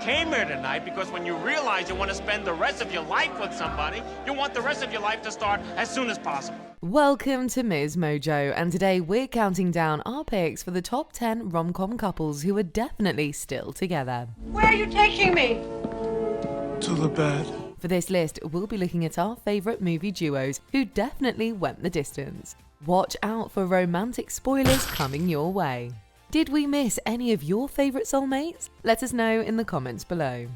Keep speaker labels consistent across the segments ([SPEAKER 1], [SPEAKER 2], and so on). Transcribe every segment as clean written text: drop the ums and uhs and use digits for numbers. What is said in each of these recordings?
[SPEAKER 1] came here tonight because when you realize you want to spend the rest of your life with somebody, you want the rest of your life to start as soon as possible.
[SPEAKER 2] Welcome to MsMojo, and today we're counting down our picks for the top 10 rom-com couples who are definitely still together.
[SPEAKER 3] Where are you taking me?
[SPEAKER 4] To the bed.
[SPEAKER 2] For this list, we'll be looking at our favourite movie duos who definitely went the distance. Watch out for romantic spoilers coming your way. Did we miss any of your favourite soulmates? Let us know in the comments below.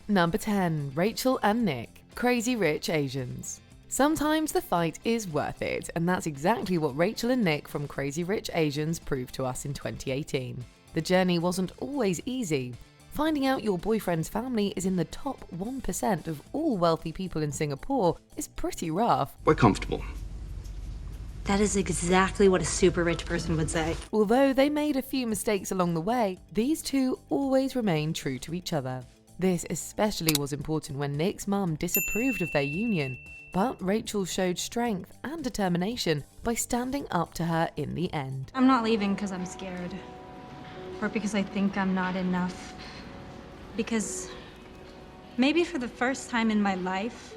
[SPEAKER 2] Number 10. Rachel and Nick, Crazy Rich Asians. Sometimes the fight is worth it, and that's exactly what Rachel and Nick from Crazy Rich Asians proved to us in 2018. The journey wasn't always easy. Finding out your boyfriend's family is in the top 1% of all wealthy people in Singapore is pretty rough.
[SPEAKER 5] We're comfortable.
[SPEAKER 6] That is exactly what a super rich person would say.
[SPEAKER 2] Although they made a few mistakes along the way, these two always remained true to each other. This especially was important when Nick's mum disapproved of their union, but Rachel showed strength and determination by standing up to her in the end.
[SPEAKER 7] I'm not leaving because I'm scared, or because I think I'm not enough. Because maybe for the first time in my life,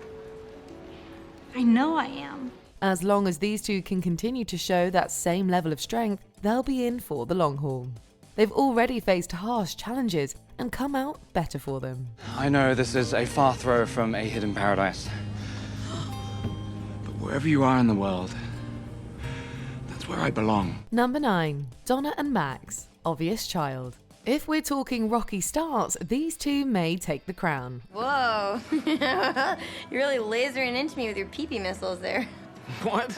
[SPEAKER 7] I know I am.
[SPEAKER 2] As long as these two can continue to show that same level of strength, they'll be in for the long haul. They've already faced harsh challenges and come out better for them.
[SPEAKER 5] I know this is a far throw from a hidden paradise. But wherever you are in the world, that's where I belong.
[SPEAKER 2] Number 9. Donna and Max, Obvious Child. If we're talking rocky starts, these two may take the crown.
[SPEAKER 8] Whoa, you're really lasering into me with your pee-pee missiles there.
[SPEAKER 5] What?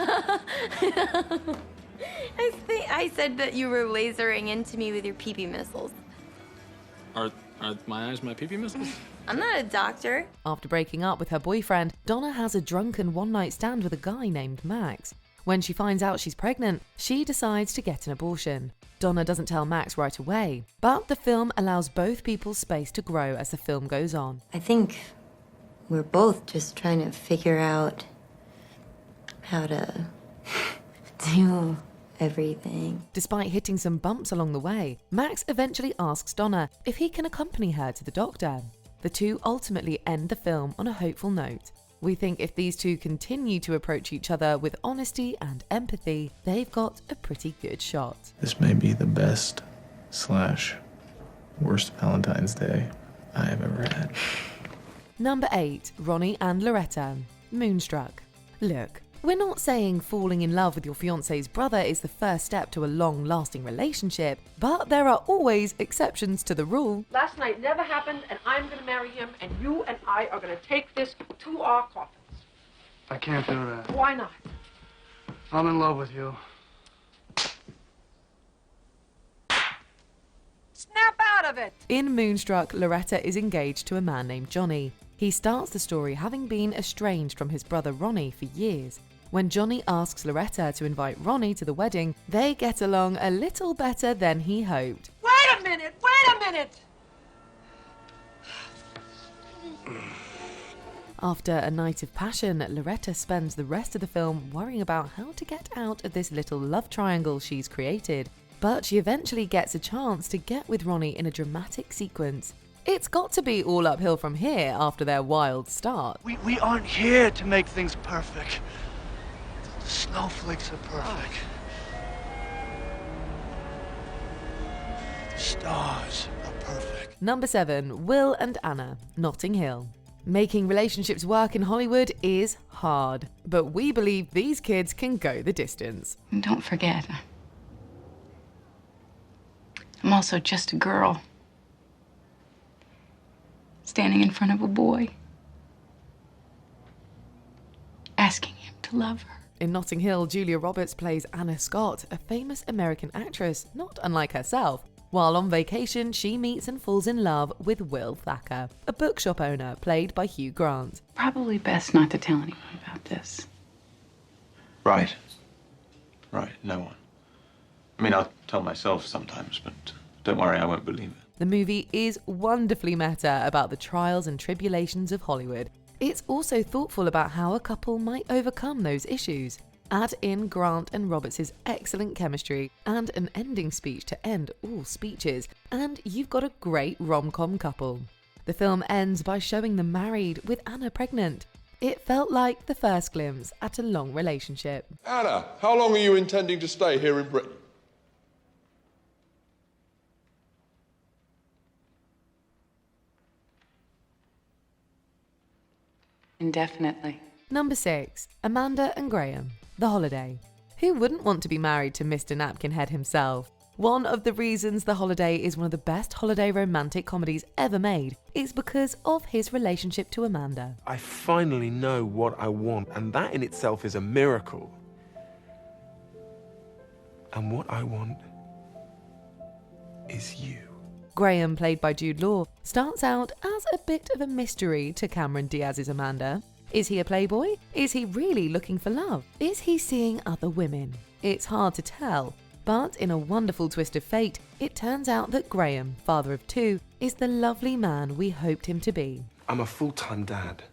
[SPEAKER 8] I said that you were lasering into me with your pee-pee missiles.
[SPEAKER 4] Are my eyes my pee-pee missiles?
[SPEAKER 8] I'm not a doctor.
[SPEAKER 2] After breaking up with her boyfriend, Donna has a drunken one-night stand with a guy named Max. When she finds out she's pregnant, she decides to get an abortion. Donna doesn't tell Max right away, but the film allows both people space to grow as the film goes on.
[SPEAKER 6] I think we're both just trying to figure out how to do everything.
[SPEAKER 2] Despite hitting some bumps along the way, Max eventually asks Donna if he can accompany her to the doctor. The two ultimately end the film on a hopeful note. We think if these two continue to approach each other with honesty and empathy, they've got a pretty good shot.
[SPEAKER 4] This may be the best / worst Valentine's Day I have ever had.
[SPEAKER 2] Number 8. Ronnie and Loretta, Moonstruck. Look, we're not saying falling in love with your fiancé's brother is the first step to a long-lasting relationship, but there are always exceptions to the rule.
[SPEAKER 3] Last night never happened, and I'm going to marry him, and you and I are going to take this to our coffins.
[SPEAKER 9] I can't do that.
[SPEAKER 3] Why not?
[SPEAKER 9] I'm in love with you.
[SPEAKER 3] Snap out of it!
[SPEAKER 2] In Moonstruck, Loretta is engaged to a man named Johnny. He starts the story having been estranged from his brother Ronnie for years. When Johnny asks Loretta to invite Ronnie to the wedding, they get along a little better than he hoped.
[SPEAKER 3] Wait a minute! Wait a minute!
[SPEAKER 2] After a night of passion, Loretta spends the rest of the film worrying about how to get out of this little love triangle she's created. But she eventually gets a chance to get with Ronnie in a dramatic sequence. It's got to be all uphill from here after their wild start.
[SPEAKER 9] We aren't here to make things perfect. The snowflakes are perfect. The stars are perfect.
[SPEAKER 2] Number 7. Will and Anna, Notting Hill. Making relationships work in Hollywood is hard, but we believe these kids can go the distance.
[SPEAKER 10] And don't forget, I'm also just a girl. Standing in front of a boy, asking him to love her.
[SPEAKER 2] In Notting Hill, Julia Roberts plays Anna Scott, a famous American actress, not unlike herself. While on vacation, she meets and falls in love with Will Thacker, a bookshop owner played by Hugh Grant.
[SPEAKER 10] Probably best not to tell anyone about this.
[SPEAKER 4] Right. No one. I mean, I'll tell myself sometimes, but don't worry, I won't believe it.
[SPEAKER 2] The movie is wonderfully meta about the trials and tribulations of Hollywood. It's also thoughtful about how a couple might overcome those issues. Add in Grant and Roberts' excellent chemistry and an ending speech to end all speeches, and you've got a great rom-com couple. The film ends by showing them married with Anna pregnant. It felt like the first glimpse at a long relationship.
[SPEAKER 11] Anna, how long are you intending to stay here in Britain?
[SPEAKER 10] Indefinitely.
[SPEAKER 2] Number 6. Amanda and Graham, The Holiday. Who wouldn't want to be married to Mr. Napkinhead himself? One of the reasons The Holiday is one of the best holiday romantic comedies ever made is because of his relationship to Amanda.
[SPEAKER 12] I finally know what I want, and that in itself is a miracle. And what I want is you.
[SPEAKER 2] Graham, played by Jude Law, starts out as a bit of a mystery to Cameron Diaz's Amanda. Is he a playboy? Is he really looking for love? Is he seeing other women? It's hard to tell, but in a wonderful twist of fate, it turns out that Graham, father of 2, is the lovely man we hoped him to be.
[SPEAKER 12] I'm a full-time dad.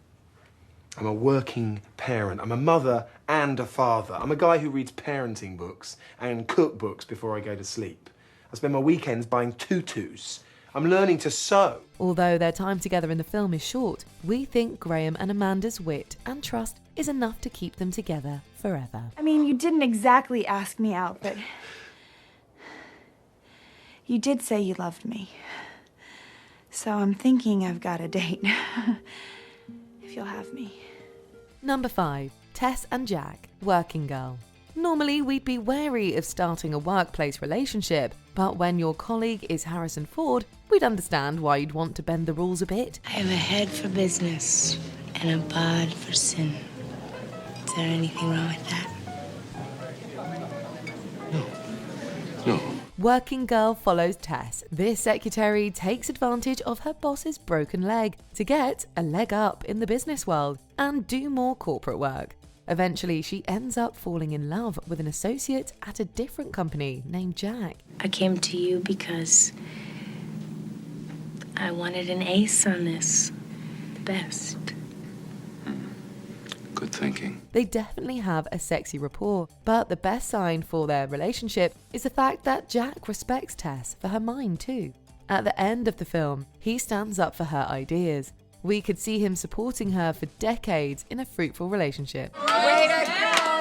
[SPEAKER 12] I'm a working parent. I'm a mother and a father. I'm a guy who reads parenting books and cookbooks before I go to sleep. I spend my weekends buying tutus. I'm learning to sew.
[SPEAKER 2] Although their time together in the film is short, we think Graham and Amanda's wit and trust is enough to keep them together forever.
[SPEAKER 13] I mean, you didn't exactly ask me out, but you did say you loved me. So I'm thinking I've got a date. If you'll have me.
[SPEAKER 2] Number 5. Tess and Jack, Working Girl. Normally, we'd be wary of starting a workplace relationship, but when your colleague is Harrison Ford, we'd understand why you'd want to bend the rules a bit.
[SPEAKER 14] I have a head for business and a bod for sin. Is there anything wrong with that?
[SPEAKER 12] No.
[SPEAKER 2] Working Girl follows Tess. This secretary takes advantage of her boss's broken leg to get a leg up in the business world and do more corporate work. Eventually, she ends up falling in love with an associate at a different company named Jack.
[SPEAKER 14] I came to you because I wanted an ace on this. The best.
[SPEAKER 5] Good thinking.
[SPEAKER 2] They definitely have a sexy rapport, but the best sign for their relationship is the fact that Jack respects Tess for her mind too. At the end of the film, he stands up for her ideas. We could see him supporting her for decades in a fruitful relationship.
[SPEAKER 8] Way to go,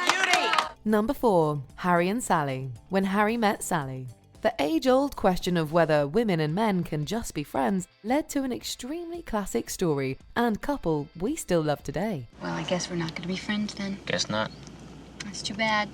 [SPEAKER 8] Beauty!
[SPEAKER 2] Number 4. Harry and Sally, When Harry Met Sally. The age-old question of whether women and men can just be friends led to an extremely classic story and couple we still love today.
[SPEAKER 15] Well, I guess we're not going to be friends then.
[SPEAKER 1] Guess not.
[SPEAKER 15] That's too bad.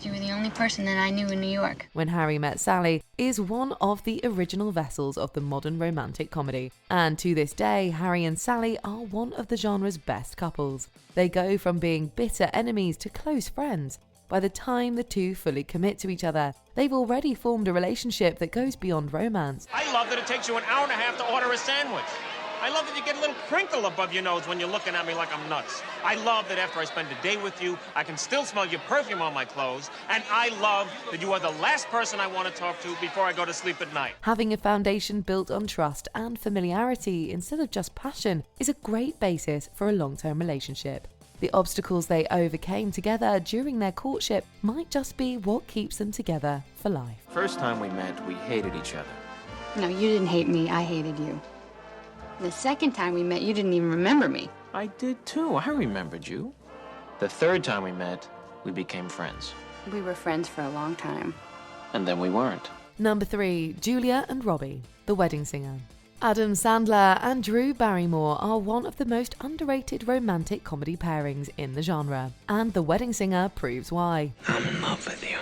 [SPEAKER 15] You were the only person that I knew in New York.
[SPEAKER 2] When Harry Met Sally is one of the original vessels of the modern romantic comedy, and to this day, Harry and Sally are one of the genre's best couples. They go from being bitter enemies to close friends. By the time the two fully commit to each other, they've already formed a relationship that goes beyond romance.
[SPEAKER 1] I love that it takes you an hour and a half to order a sandwich. I love that you get a little crinkle above your nose when you're looking at me like I'm nuts. I love that after I spend a day with you, I can still smell your perfume on my clothes. And I love that you are the last person I want to talk to before I go to sleep at night.
[SPEAKER 2] Having a foundation built on trust and familiarity instead of just passion is a great basis for a long-term relationship. The obstacles they overcame together during their courtship might just be what keeps them together for life.
[SPEAKER 16] First time we met, we hated each other.
[SPEAKER 15] No, you didn't hate me. I hated you. The second time we met, you didn't even remember me.
[SPEAKER 16] I did too. I remembered you. The third time we met, we became friends.
[SPEAKER 15] We were friends for a long time.
[SPEAKER 16] And then we weren't.
[SPEAKER 2] Number 3. Julia and Robbie, The Wedding Singer. Adam Sandler and Drew Barrymore are one of the most underrated romantic comedy pairings in the genre, and The Wedding Singer proves why.
[SPEAKER 5] I'm in love with you.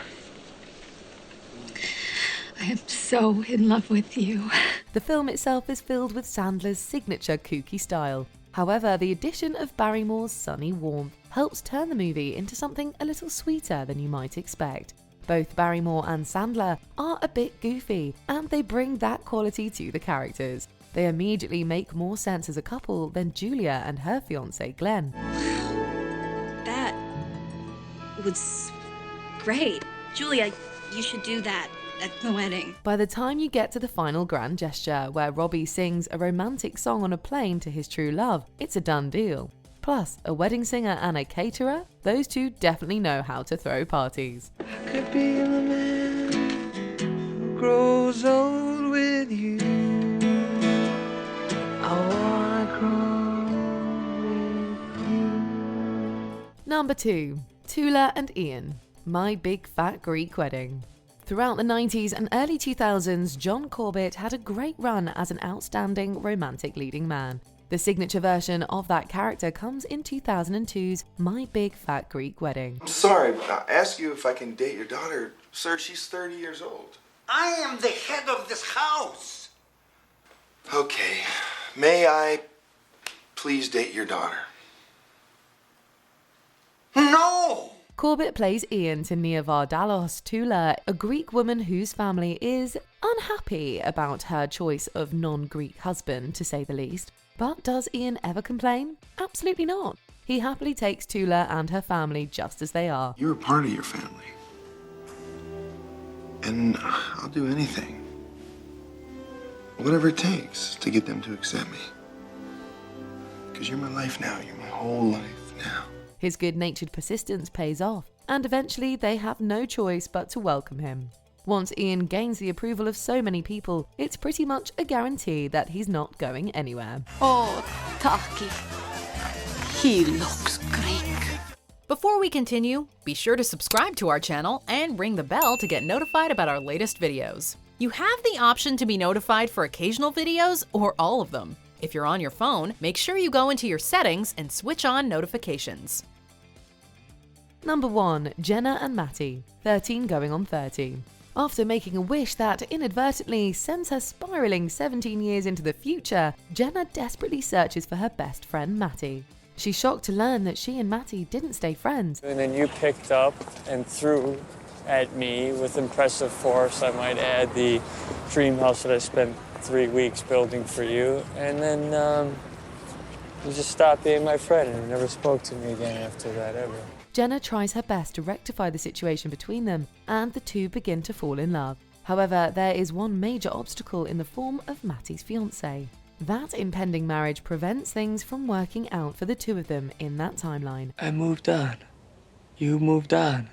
[SPEAKER 10] I am so in love with you.
[SPEAKER 2] The film itself is filled with Sandler's signature kooky style. However, the addition of Barrymore's sunny warmth helps turn the movie into something a little sweeter than you might expect. Both Barrymore and Sandler are a bit goofy, and they bring that quality to the characters. They immediately make more sense as a couple than Julia and her fiancé Glenn.
[SPEAKER 17] That was great. Julia, you should do that at the wedding.
[SPEAKER 2] By the time you get to the final grand gesture, where Robbie sings a romantic song on a plane to his true love, it's a done deal. Plus, a wedding singer and a caterer, those two definitely know how to throw parties.
[SPEAKER 5] Could be the man who grows old with you.
[SPEAKER 2] Number 2. Tula and Ian, My Big Fat Greek Wedding. Throughout the 90s and early 2000s, John Corbett had a great run as an outstanding romantic leading man. The signature version of that character comes in 2002's My Big Fat Greek Wedding.
[SPEAKER 12] I'm sorry, I asked you if I can date your daughter. Sir, she's 30 years old.
[SPEAKER 18] I am the head of this house.
[SPEAKER 12] Okay, may I please date your daughter?
[SPEAKER 18] No!
[SPEAKER 2] Corbett plays Ian to Nia Vardalos Tula, a Greek woman whose family is unhappy about her choice of non-Greek husband, to say the least. But does Ian ever complain? Absolutely not. He happily takes Tula and her family just as they are.
[SPEAKER 12] You're a part of your family. And I'll do anything, whatever it takes, to get them to accept me. Because you're my life now. You're my whole life now.
[SPEAKER 2] His good-natured persistence pays off, and eventually they have no choice but to welcome him. Once Ian gains the approval of so many people, it's pretty much a guarantee that he's not going anywhere.
[SPEAKER 10] Oh, Taki. He looks Greek.
[SPEAKER 19] Before we continue, be sure to subscribe to our channel and ring the bell to get notified about our latest videos. You have the option to be notified for occasional videos or all of them. If you're on your phone, make sure you go into your settings and switch on notifications.
[SPEAKER 2] Number 1. Jenna and Matty, 13 going on 30. After making a wish that inadvertently sends her spiraling 17 years into the future, Jenna desperately searches for her best friend Matty. She's shocked to learn that she and Matty didn't stay friends.
[SPEAKER 20] And then you picked up and threw at me with impressive force, I might add, the dream house that I spent 3 weeks building for you. And then you just stopped being my friend and never spoke to me again after that, ever.
[SPEAKER 2] Jenna tries her best to rectify the situation between them, and the two begin to fall in love. However, there is one major obstacle in the form of Matty's fiancé. That impending marriage prevents things from working out for the two of them in that timeline.
[SPEAKER 20] I moved on. You moved on.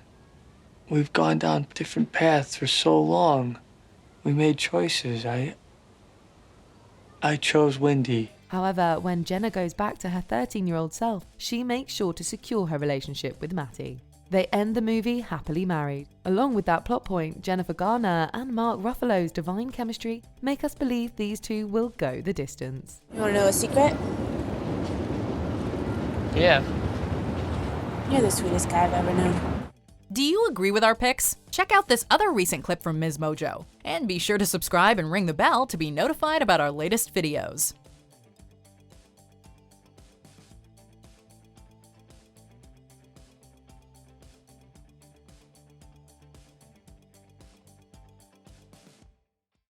[SPEAKER 20] We've gone down different paths for so long. We made choices. I chose Wendy.
[SPEAKER 2] However, when Jenna goes back to her 13-year-old self, she makes sure to secure her relationship with Matty. They end the movie happily married. Along with that plot point, Jennifer Garner and Mark Ruffalo's divine chemistry make us believe these two will go the distance.
[SPEAKER 21] You want to know a secret?
[SPEAKER 20] Yeah.
[SPEAKER 21] You're the sweetest guy I've ever known.
[SPEAKER 19] Do you agree with our picks? Check out this other recent clip from MsMojo. And be sure to subscribe and ring the bell to be notified about our latest videos.